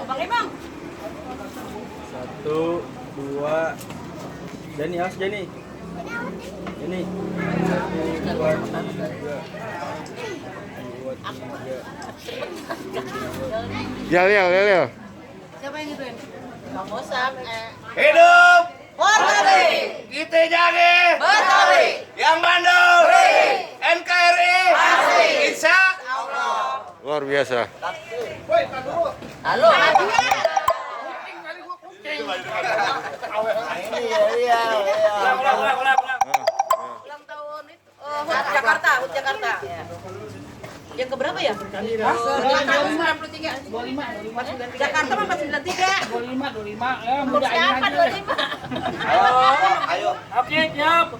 Bang Imam. 1, 2. Jani, awas Jani. Jani. 1, 2, 3. 2, 3. Yel. Siapa yang gituin? Bang Osam. Hidup Betawi. kita jaga Betawi. yang Bandung NKRI Insya Luar biasa. Halo. Ulang tahun itu HUT Jakarta, HUT Jakarta. Yang keberapa ya? 93. Jakarta mah 493. 25 ya mudah Siapa aja. 25? ayo Oke, siap.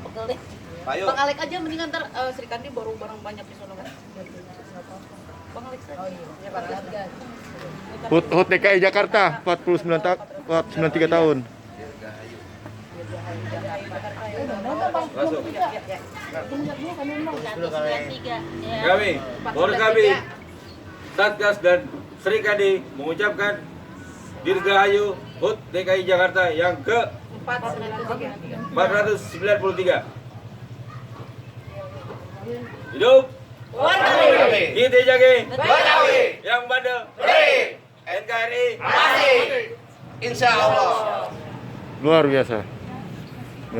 ayo Bang Alek aja mendingan ntar Sri Kandi baru barang banyak di sono kan. Bang Alek saja. Oh iya. HUT DKI Jakarta 93 tahun. langsung Kami, Polres Satgas dan Sri Kandi mengucapkan Dirgahayu HUT DKI Jakarta yang ke 493. Hidup Betawi kita jaga Betawi yang Bandel Beri NKRI masih Insya Allah. Luar biasa.